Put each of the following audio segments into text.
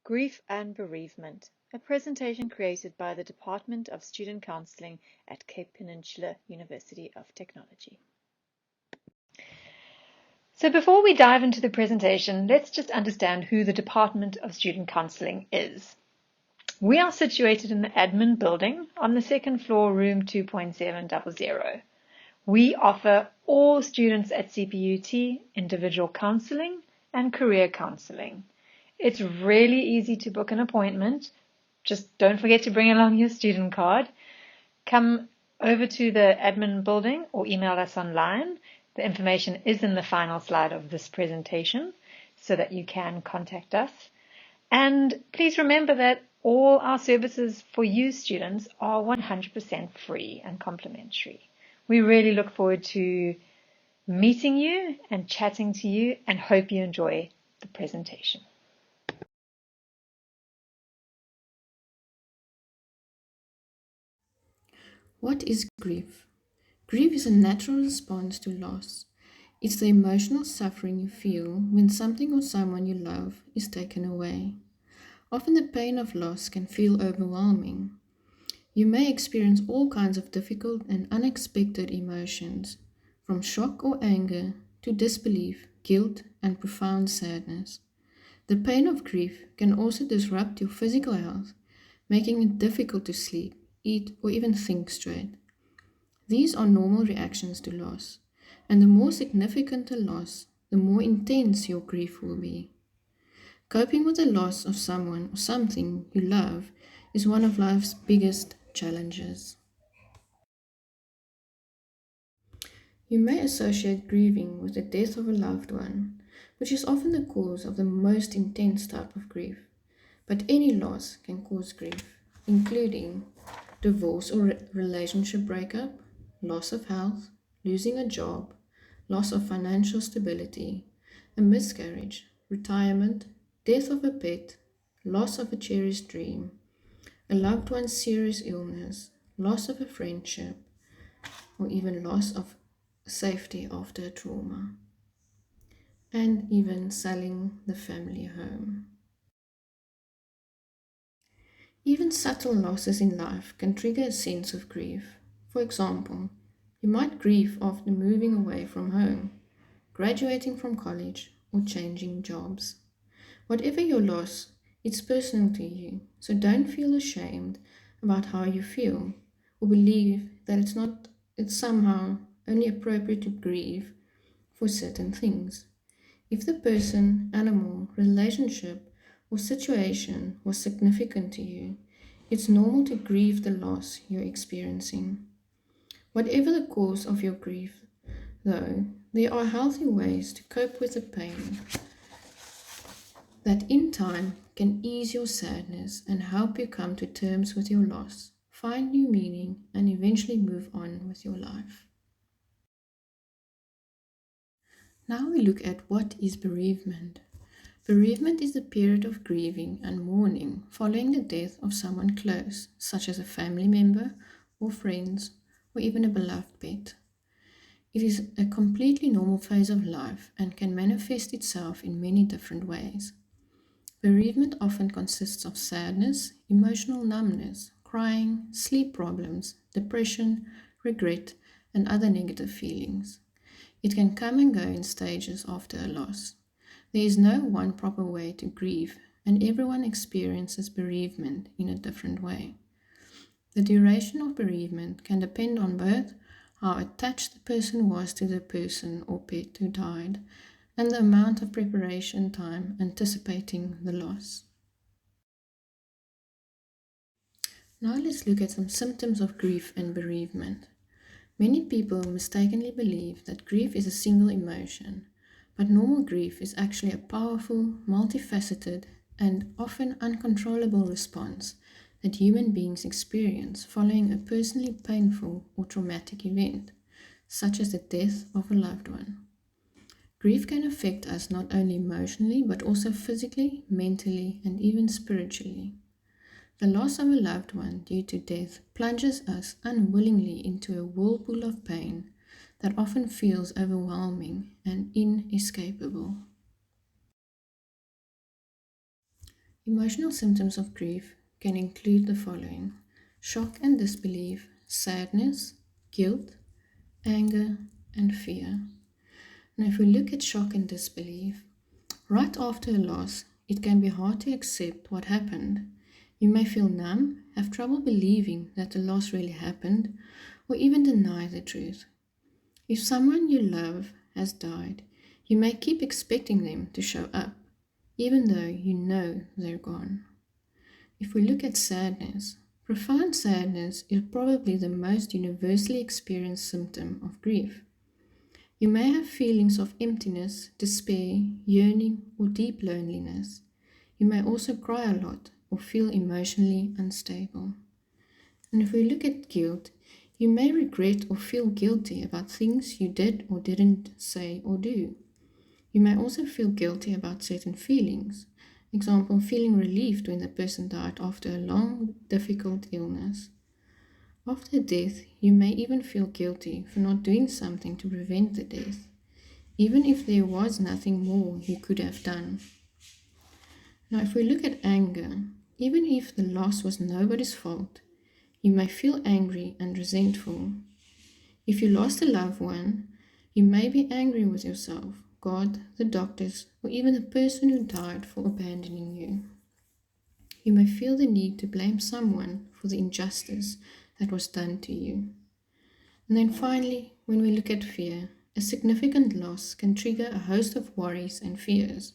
Grief and Bereavement, a presentation created by the Department of Student Counselling at Cape Peninsula University of Technology. So before we dive into the presentation, let's just understand who the Department of Student Counselling is. We are situated in the admin building on the second floor, room 2.700. We offer all students at CPUT individual counselling and career counselling. It's really easy to book an appointment. Just don't forget to bring along your student card. Come over to the admin building or email us online. The information is in the final slide of this presentation so that you can contact us. And please remember that all our services for you students are 100% free and complimentary. We really look forward to meeting you and chatting to you and hope you enjoy the presentation. What is grief? Grief is a natural response to loss. It's the emotional suffering you feel when something or someone you love is taken away. Often the pain of loss can feel overwhelming. You may experience all kinds of difficult and unexpected emotions, from shock or anger to disbelief, guilt, and profound sadness. The pain of grief can also disrupt your physical health, making it difficult to sleep, eat, or even think straight. These are normal reactions to loss, and the more significant the loss, the more intense your grief will be. Coping with the loss of someone or something you love is one of life's biggest challenges. You may associate grieving with the death of a loved one, which is often the cause of the most intense type of grief. But any loss can cause grief, including divorce or relationship breakup, loss of health, losing a job, loss of financial stability, a miscarriage, retirement, death of a pet, loss of a cherished dream, a loved one's serious illness, loss of a friendship, or even loss of safety after a trauma, and even selling the family home. Even subtle losses in life can trigger a sense of grief. For example, you might grieve after moving away from home, graduating from college, or changing jobs. Whatever your loss, it's personal to you, so don't feel ashamed about how you feel or believe that it's somehow only appropriate to grieve for certain things. If the person, animal, relationship, or situation was significant to you, it's normal to grieve the loss you're experiencing. Whatever the cause of your grief, though, there are healthy ways to cope with the pain that in time can ease your sadness and help you come to terms with your loss, find new meaning, and eventually move on with your life. Now we look at what is bereavement. Bereavement is the period of grieving and mourning following the death of someone close, such as a family member or friends, or even a beloved pet. It is a completely normal phase of life and can manifest itself in many different ways. Bereavement often consists of sadness, emotional numbness, crying, sleep problems, depression, regret, and other negative feelings. It can come and go in stages after a loss. There is no one proper way to grieve, and everyone experiences bereavement in a different way. The duration of bereavement can depend on both how attached the person was to the person or pet who died, and the amount of preparation time anticipating the loss. Now let's look at some symptoms of grief and bereavement. Many people mistakenly believe that grief is a single emotion, but normal grief is actually a powerful, multifaceted, and often uncontrollable response that human beings experience following a personally painful or traumatic event, such as the death of a loved one. Grief can affect us not only emotionally, but also physically, mentally, and even spiritually. The loss of a loved one due to death plunges us unwillingly into a whirlpool of pain that often feels overwhelming and inescapable. Emotional symptoms of grief can include the following: shock and disbelief, sadness, guilt, anger, and fear. Now, if we look at shock and disbelief, right after a loss, it can be hard to accept what happened. You may feel numb, have trouble believing that the loss really happened, or even deny the truth. If someone you love has died, you may keep expecting them to show up, even though you know they're gone. If we look at sadness, profound sadness is probably the most universally experienced symptom of grief. You may have feelings of emptiness, despair, yearning, or deep loneliness. You may also cry a lot or feel emotionally unstable. And if we look at guilt, you may regret or feel guilty about things you did or didn't say or do. You may also feel guilty about certain feelings. Example, feeling relieved when the person died after a long, difficult illness. After death, you may even feel guilty for not doing something to prevent the death, even if there was nothing more you could have done. Now, if we look at anger, even if the loss was nobody's fault, you may feel angry and resentful. If you lost a loved one, you may be angry with yourself, God, the doctors, or even the person who died for abandoning you. You may feel the need to blame someone for the injustice that was done to you. And then finally, when we look at fear, a significant loss can trigger a host of worries and fears.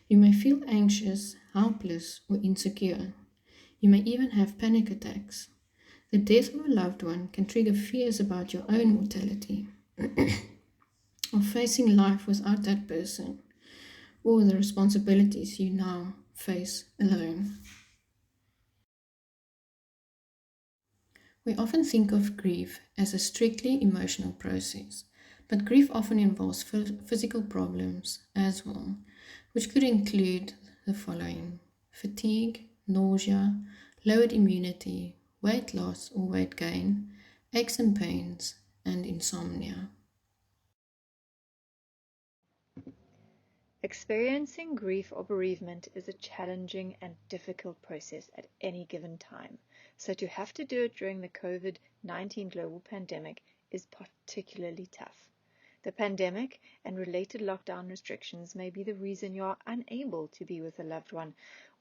You may feel anxious, helpless, or insecure. You may even have panic attacks. The death of a loved one can trigger fears about your own mortality, or facing life without that person, or the responsibilities you now face alone. We often think of grief as a strictly emotional process, but grief often involves physical problems as well, which could include the following: fatigue, nausea, lowered immunity, weight loss or weight gain, aches and pains, and insomnia. Experiencing grief or bereavement is a challenging and difficult process at any given time, so to have to do it during the COVID-19 global pandemic is particularly tough. The pandemic and related lockdown restrictions may be the reason you are unable to be with a loved one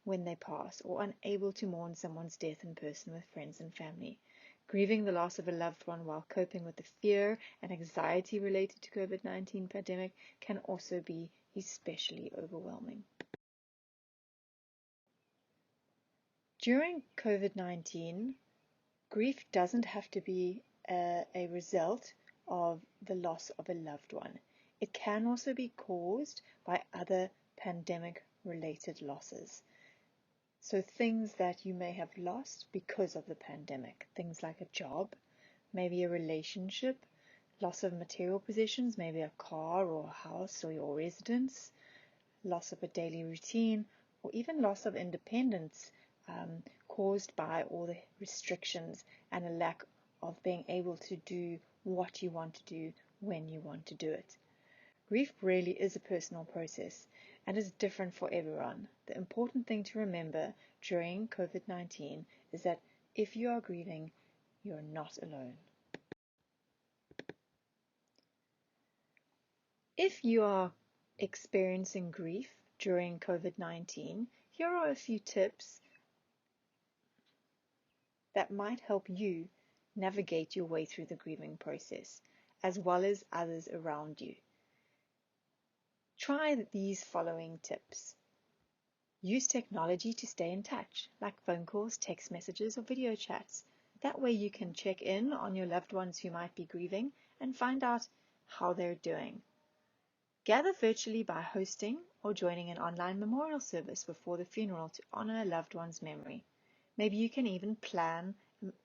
when they pass, or unable to mourn someone's death in person with friends and family. Grieving the loss of a loved one while coping with the fear and anxiety related to COVID-19 pandemic can also be especially overwhelming. During COVID-19, grief doesn't have to be a result of the loss of a loved one. It can also be caused by other pandemic-related losses. So things that you may have lost because of the pandemic, things like a job, maybe a relationship, loss of material possessions, maybe a car or a house or your residence, loss of a daily routine, or even loss of independence caused by all the restrictions and a lack of being able to do what you want to do when you want to do it. Grief really is a personal process and is different for everyone. The important thing to remember during COVID-19 is that if you are grieving, you're not alone. If you are experiencing grief during COVID-19, here are a few tips that might help you navigate your way through the grieving process, as well as others around you. Try these following tips. Use technology to stay in touch, like phone calls, text messages, or video chats. That way you can check in on your loved ones who might be grieving and find out how they're doing. Gather virtually by hosting or joining an online memorial service before the funeral to honor a loved one's memory. Maybe you can even plan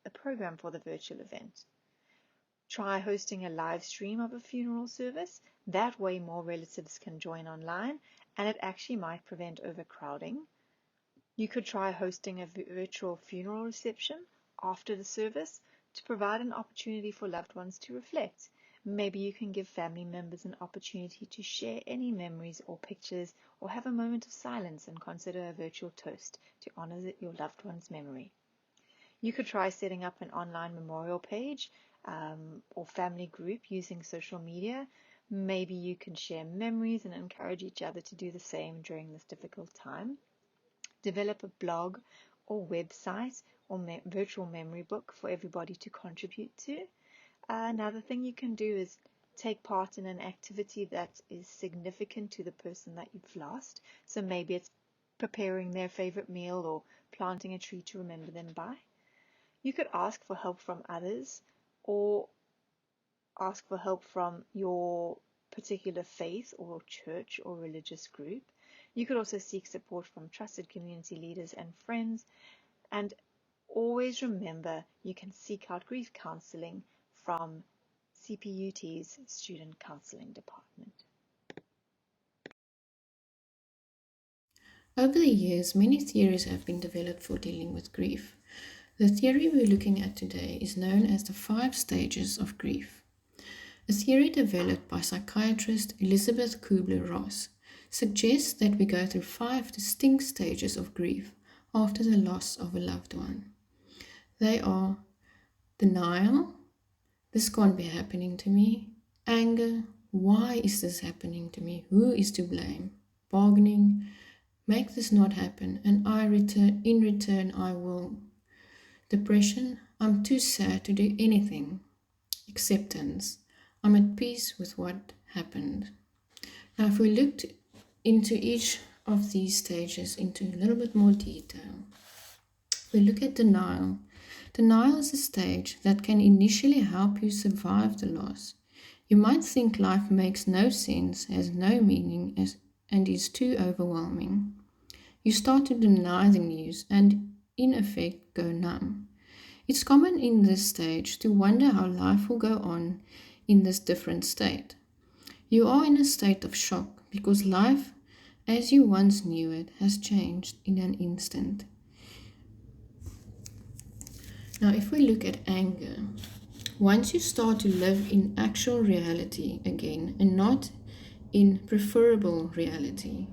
a program for the virtual event. Try hosting a live stream of a funeral service. That way more relatives can join online, and it actually might prevent overcrowding. You could try hosting a virtual funeral reception after the service to provide an opportunity for loved ones to reflect. Maybe you can give family members an opportunity to share any memories or pictures, or have a moment of silence and consider a virtual toast to honor your loved one's memory. You could try setting up an online memorial page or family group using social media. Maybe you can share memories and encourage each other to do the same during this difficult time. Develop a blog or website or virtual memory book for everybody to contribute to. Another thing you can do is take part in an activity that is significant to the person that you've lost. So maybe it's preparing their favorite meal or planting a tree to remember them by. You could ask for help from others, or ask for help from your particular faith or church or religious group. You could also seek support from trusted community leaders and friends. And always remember, you can seek out grief counselling from CPUT's Student Counselling Department. Over the years, many theories have been developed for dealing with grief. The theory we're looking at today is known as the 5 stages of grief. A theory developed by psychiatrist Elizabeth Kubler-Ross suggests that we go through 5 distinct stages of grief after the loss of a loved one. They are denial, this can't be happening to me; anger, why is this happening to me? Who is to blame? Bargaining, make this not happen, and in return I will. Depression, I'm too sad to do anything. Acceptance, I'm at peace with what happened. Now, if we looked into each of these stages into a little bit more detail, we look at denial. Denial is a stage that can initially help you survive the loss. You might think life makes no sense, has no meaning, and is too overwhelming. You start to deny the news and, in effect, go numb. It's common in this stage to wonder how life will go on in this different state. You are in a state of shock because life, as you once knew it, has changed in an instant. Now, if we look at anger, once you start to live in actual reality again and not in preferable reality,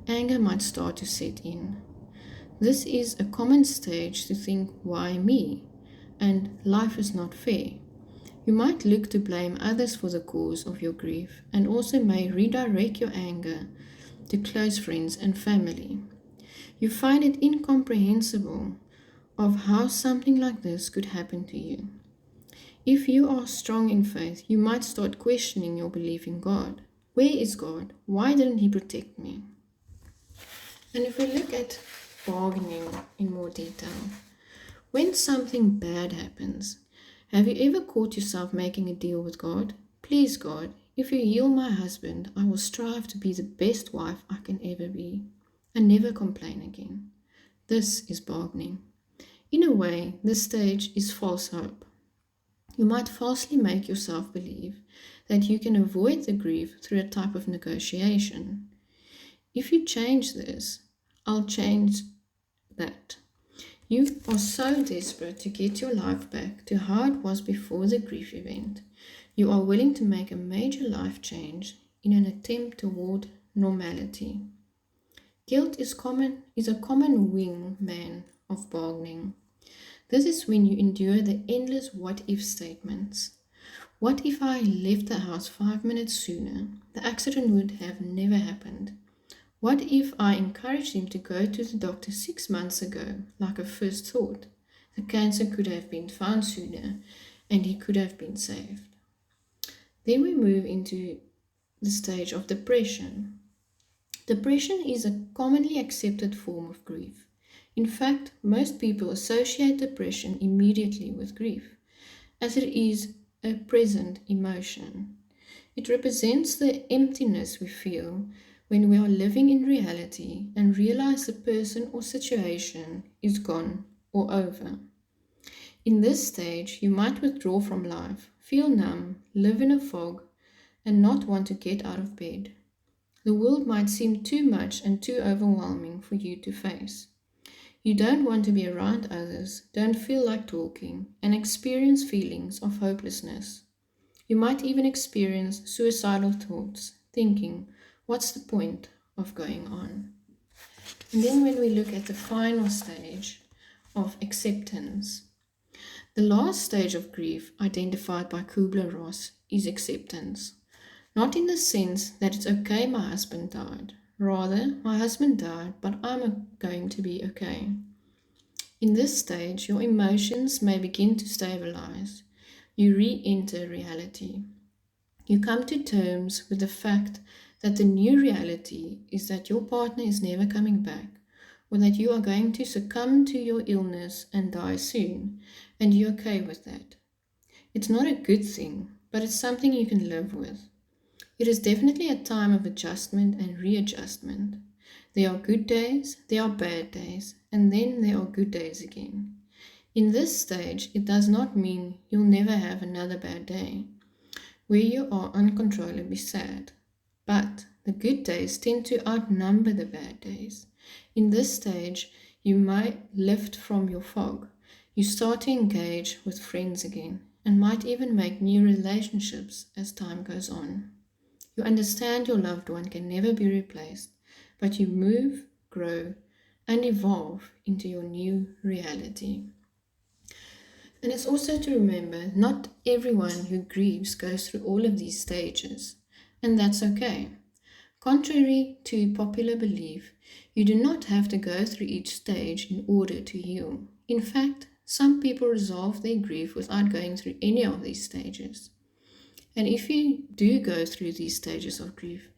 anger might start to set in. This is a common stage to think, why me? And life is not fair. You might look to blame others for the cause of your grief and also may redirect your anger to close friends and family. You find it incomprehensible of how something like this could happen to you. If you are strong in faith, you might start questioning your belief in God. Where is God? Why didn't He protect me? And if we look at bargaining in more detail, when something bad happens, have you ever caught yourself making a deal with God? Please, God, if you heal my husband, I will strive to be the best wife I can ever be and never complain again. This is bargaining. In a way, this stage is false hope. You might falsely make yourself believe that you can avoid the grief through a type of negotiation. If you change this, I'll change that. You are so desperate to get your life back to how it was before the grief event. You are willing to make a major life change in an attempt toward normality. Guilt is a common wingman of bargaining. This is when you endure the endless what-if statements. What if I left the house 5 minutes sooner? The accident would have never happened. What if I encouraged him to go to the doctor 6 months ago, like a first thought? The cancer could have been found sooner and he could have been saved. Then we move into the stage of depression. Depression is a commonly accepted form of grief. In fact, most people associate depression immediately with grief, as it is a present emotion. It represents the emptiness we feel when we are living in reality and realize the person or situation is gone or over. In this stage, you might withdraw from life, feel numb, live in a fog, and not want to get out of bed. The world might seem too much and too overwhelming for you to face. You don't want to be around others, don't feel like talking, and experience feelings of hopelessness. You might even experience suicidal thoughts, thinking, what's the point of going on? And then when we look at the final stage of acceptance, the last stage of grief identified by Kubler-Ross is acceptance. Not in the sense that it's okay my husband died. Rather, my husband died, but I'm going to be okay. In this stage, your emotions may begin to stabilize. You re enter reality. You come to terms with the fact that the new reality is that your partner is never coming back, or that you are going to succumb to your illness and die soon, and you're okay with that. It's not a good thing, but it's something you can live with. It is definitely a time of adjustment and readjustment. There are good days, there are bad days, and then there are good days again. In this stage, it does not mean you'll never have another bad day where you are uncontrollably sad. But the good days tend to outnumber the bad days. In this stage, you might lift from your fog. You start to engage with friends again and might even make new relationships as time goes on. You understand your loved one can never be replaced, but you move, grow, and evolve into your new reality. And it's also to remember not everyone who grieves goes through all of these stages, and that's okay. Contrary to popular belief, you do not have to go through each stage in order to heal. In fact, some people resolve their grief without going through any of these stages. And if you do go through these stages of grief,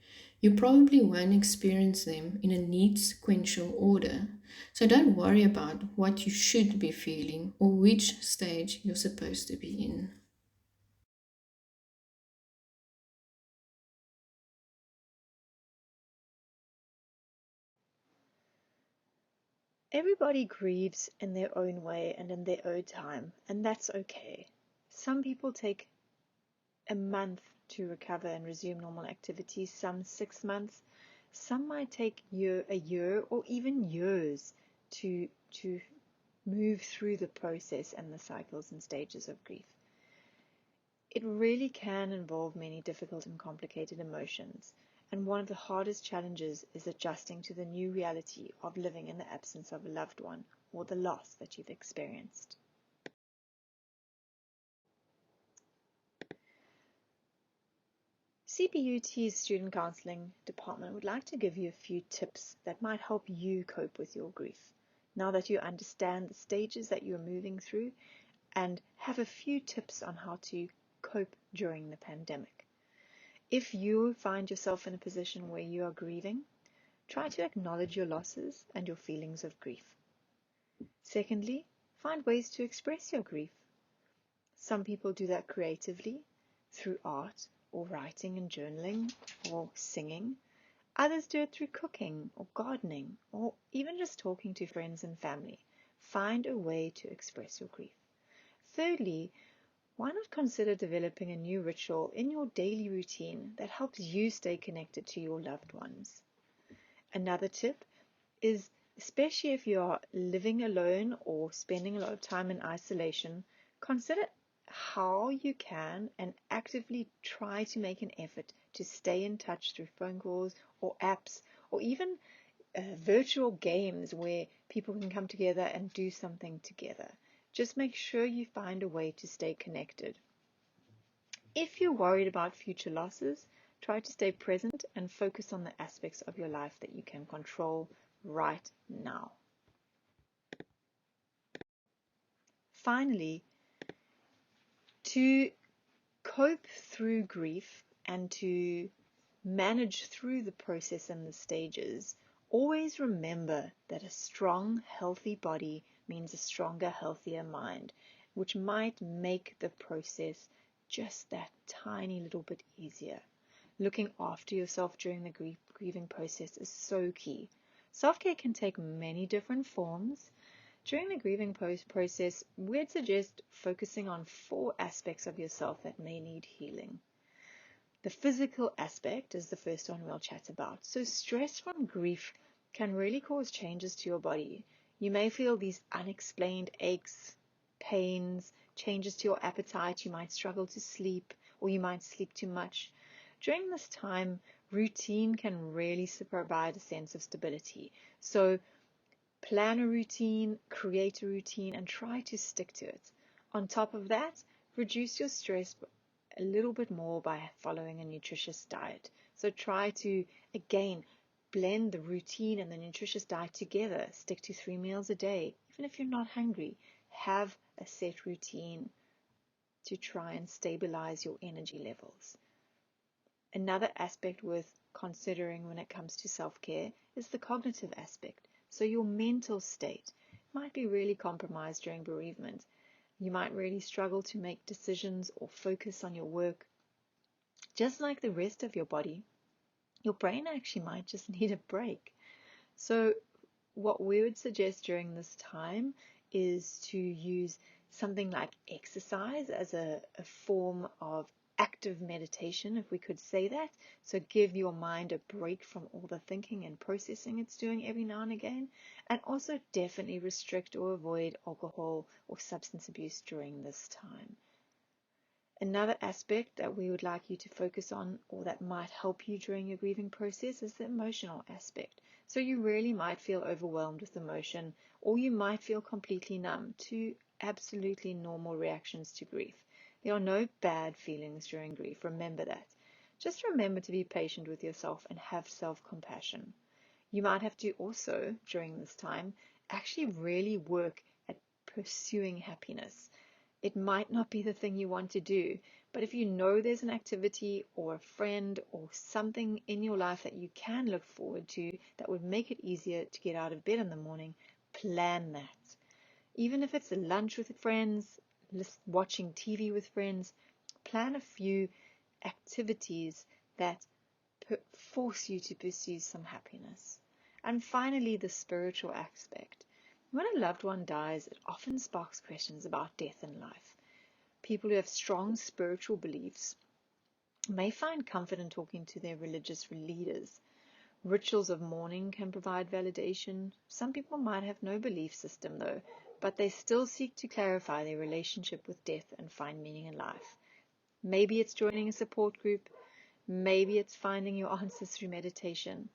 you probably won't experience them in a neat sequential order. So don't worry about what you should be feeling or which stage you're supposed to be in. Everybody grieves in their own way and in their own time, and that's okay. Some people take a month to recover and resume normal activities, some 6 months. Some might take a year or even years to move through the process and the cycles and stages of grief. It really can involve many difficult and complicated emotions, and one of the hardest challenges is adjusting to the new reality of living in the absence of a loved one or the loss that you've experienced. CPUT's Student Counselling Department would like to give you a few tips that might help you cope with your grief, now that you understand the stages that you're moving through and have a few tips on how to cope during the pandemic. If you find yourself in a position where you are grieving, try to acknowledge your losses and your feelings of grief. Secondly, find ways to express your grief. Some people do that creatively through art or writing and journaling or singing. Others do it through cooking or gardening or even just talking to friends and family. Find a way to express your grief. Thirdly, why not consider developing a new ritual in your daily routine that helps you stay connected to your loved ones? Another tip is, especially if you are living alone or spending a lot of time in isolation, consider how you can and actively try to make an effort to stay in touch through phone calls or apps or even virtual games where people can come together and do something together. Just make sure you find a way to stay connected. If you're worried about future losses, try to stay present and focus on the aspects of your life that you can control right now. Finally, to cope through grief and to manage through the process and the stages, always remember that a strong, healthy body means a stronger, healthier mind, which might make the process just that tiny little bit easier. Looking after yourself during the grieving process is so key. Self-care can take many different forms. During the grieving process, we'd suggest focusing on 4 aspects of yourself that may need healing. The physical aspect is the first one we'll chat about. So stress from grief can really cause changes to your body. You may feel these unexplained aches, pains, changes to your appetite. You might struggle to sleep or you might sleep too much. During this time, routine can really provide a sense of stability. So plan a routine, create a routine, and try to stick to it. On top of that, reduce your stress a little bit more by following a nutritious diet. So try to, again, blend the routine and the nutritious diet together. Stick to 3 meals a day. Even if you're not hungry, have a set routine to try and stabilize your energy levels. Another aspect worth considering when it comes to self-care is the cognitive aspect. So your mental state might be really compromised during bereavement. You might really struggle to make decisions or focus on your work. Just like the rest of your body, your brain actually might just need a break. So what we would suggest during this time is to use something like exercise as a form of active meditation, if we could say that. So give your mind a break from all the thinking and processing it's doing every now and again. And also definitely restrict or avoid alcohol or substance abuse during this time. Another aspect that we would like you to focus on, or that might help you during your grieving process, is the emotional aspect. So you really might feel overwhelmed with emotion, or you might feel completely numb to absolutely normal reactions to grief. There are no bad feelings during grief. Remember that. Just remember to be patient with yourself and have self-compassion. You might have to also, during this time, actually really work at pursuing happiness. It might not be the thing you want to do, but if you know there's an activity or a friend or something in your life that you can look forward to that would make it easier to get out of bed in the morning, plan that. Even if it's a lunch with friends, watching TV with friends, plan a few activities that force you to pursue some happiness. And finally, the spiritual aspect. When a loved one dies, it often sparks questions about death and life. People who have strong spiritual beliefs may find comfort in talking to their religious leaders. Rituals of mourning can provide validation. Some people might have no belief system though, but they still seek to clarify their relationship with death and find meaning in life. Maybe it's joining a support group. Maybe it's finding your answers through meditation.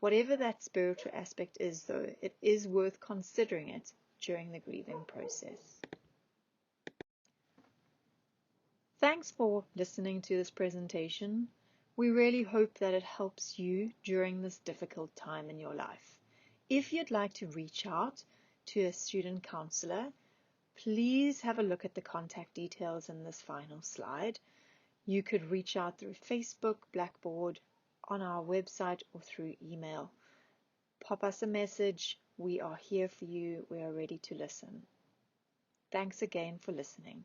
Whatever that spiritual aspect is, though, it is worth considering it during the grieving process. Thanks for listening to this presentation. We really hope that it helps you during this difficult time in your life. If you'd like to reach out to a student counselor, please have a look at the contact details in this final slide. You could reach out through Facebook, Blackboard, on our website, or through email. Pop us a message. We are here for you. We are ready to listen. Thanks again for listening.